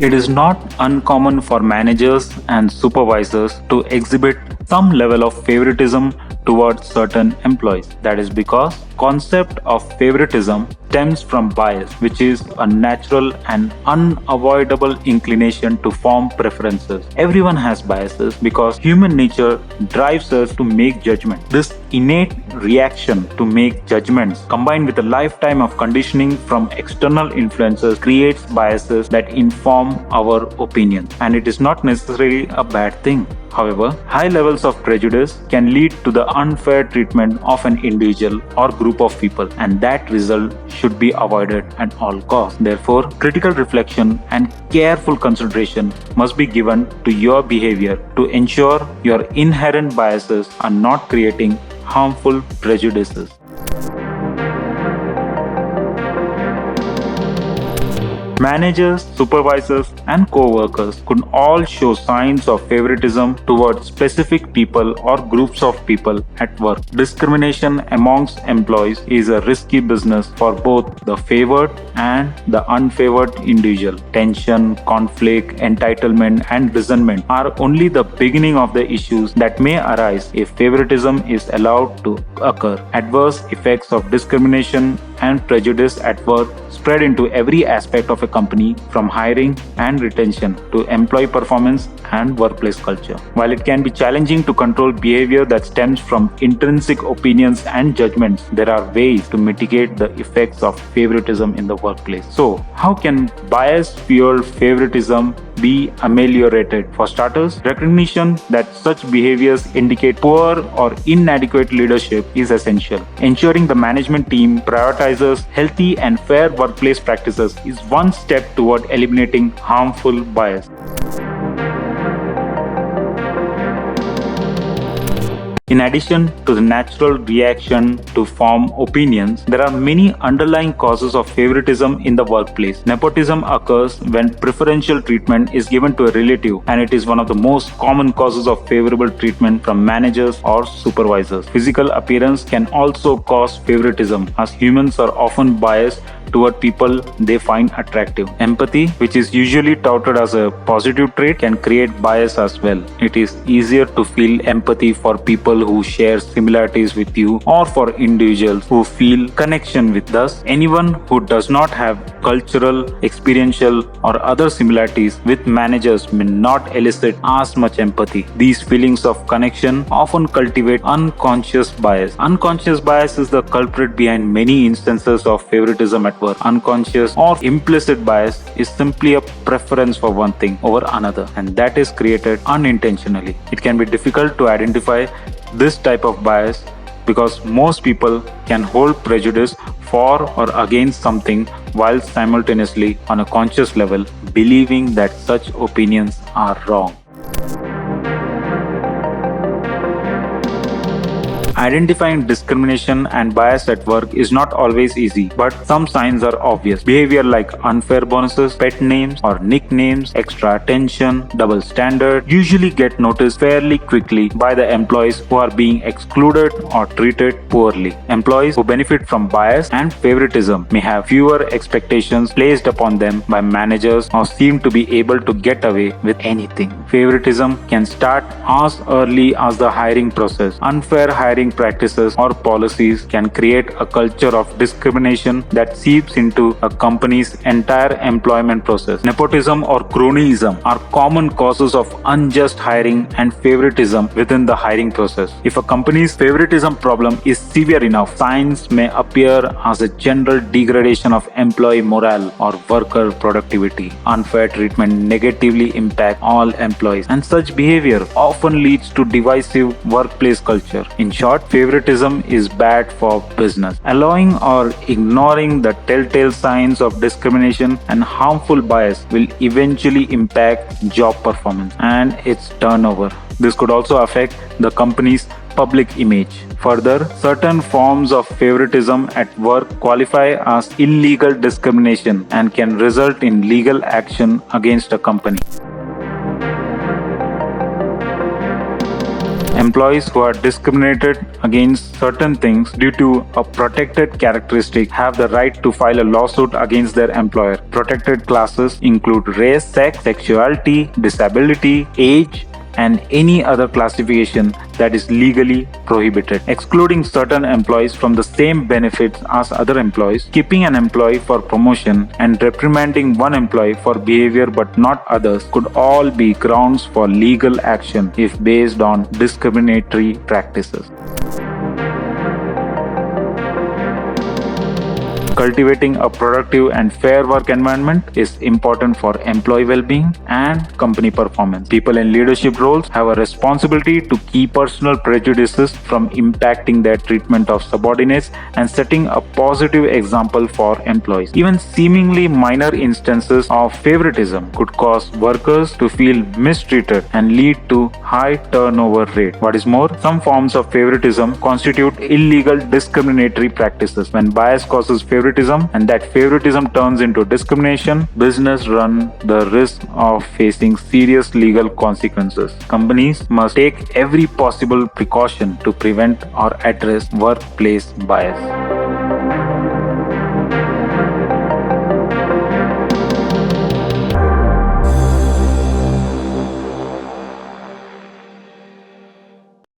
It is not uncommon for managers and supervisors to exhibit some level of favoritism towards certain employees. That is because concept of favoritism stems from bias, which is a natural and unavoidable inclination to form preferences. Everyone has biases because human nature drives us to make judgment. This innate reaction to make judgments combined with a lifetime of conditioning from external influences creates biases that inform our opinions, and it is not necessarily a bad thing. However, high levels of prejudice can lead to the unfair treatment of an individual or group of people, and that result should be avoided at all costs. Therefore, critical reflection and careful consideration must be given to your behavior to ensure your inherent biases are not creating harmful prejudices. Managers, supervisors, and co-workers could all show signs of favoritism towards specific people or groups of people at work. Discrimination amongst employees is a risky business for both the favored and the unfavored individual. Tension, conflict, entitlement, and resentment are only the beginning of the issues that may arise if favoritism is allowed to occur. Adverse effects of discrimination and prejudice at work spread into every aspect of a company, from hiring and retention to employee performance and workplace culture. While it can be challenging to control behavior that stems from intrinsic opinions and judgments, there are ways to mitigate the effects of favoritism in the workplace. So, how can bias-fueled favoritism be ameliorated? For starters, recognition that such behaviors indicate poor or inadequate leadership is essential. Ensuring the management team prioritizes healthy and fair workplace practices is one step toward eliminating harmful bias. In addition to the natural reaction to form opinions, there are many underlying causes of favoritism in the workplace. Nepotism occurs when preferential treatment is given to a relative, and it is one of the most common causes of favorable treatment from managers or supervisors. Physical appearance can also cause favoritism, as humans are often biased toward people they find attractive. Empathy, which is usually touted as a positive trait, can create bias as well. It is easier to feel empathy for people who share similarities with you or for individuals who feel connection with us. Anyone who does not have cultural, experiential, or other similarities with managers may not elicit as much empathy. These feelings of connection often cultivate unconscious bias. Unconscious bias is the culprit behind many instances of favoritism at work. Unconscious or implicit bias is simply a preference for one thing over another, and that is created unintentionally. It can be difficult to identify this type of bias because most people can hold prejudice for or against something while simultaneously, on a conscious level, believing that such opinions are wrong. Identifying discrimination and bias at work is not always easy, but some signs are obvious. Behavior like unfair bonuses, pet names or nicknames, extra attention, double standard usually get noticed fairly quickly by the employees who are being excluded or treated poorly. Employees who benefit from bias and favoritism may have fewer expectations placed upon them by managers or seem to be able to get away with anything. Favoritism can start as early as the hiring process. Unfair hiring practices or policies can create a culture of discrimination that seeps into a company's entire employment process. Nepotism or cronyism are common causes of unjust hiring and favoritism within the hiring process. If a company's favoritism problem is severe enough, signs may appear as a general degradation of employee morale or worker productivity. Unfair treatment negatively impacts all employees, and such behavior often leads to divisive workplace culture. In short, favoritism is bad for business. Allowing or ignoring the telltale signs of discrimination and harmful bias will eventually impact job performance and its turnover. This could also affect the company's public image. Further, certain forms of favoritism at work qualify as illegal discrimination and can result in legal action against a company. Employees who are discriminated against certain things due to a protected characteristic have the right to file a lawsuit against their employer. Protected classes include race, sex, sexuality, disability, age, and any other classification that is legally prohibited. Excluding certain employees from the same benefits as other employees, keeping an employee for promotion, and reprimanding one employee for behavior but not others could all be grounds for legal action if based on discriminatory practices. Cultivating a productive and fair work environment is important for employee well-being and company performance. People in leadership roles have a responsibility to keep personal prejudices from impacting their treatment of subordinates and setting a positive example for employees. Even seemingly minor instances of favoritism could cause workers to feel mistreated and lead to high turnover rate. What is more, some forms of favoritism constitute illegal discriminatory practices. When bias causes favoritism and that favoritism turns into discrimination, business run the risk of facing serious legal consequences. Companies must take every possible precaution to prevent or address workplace bias.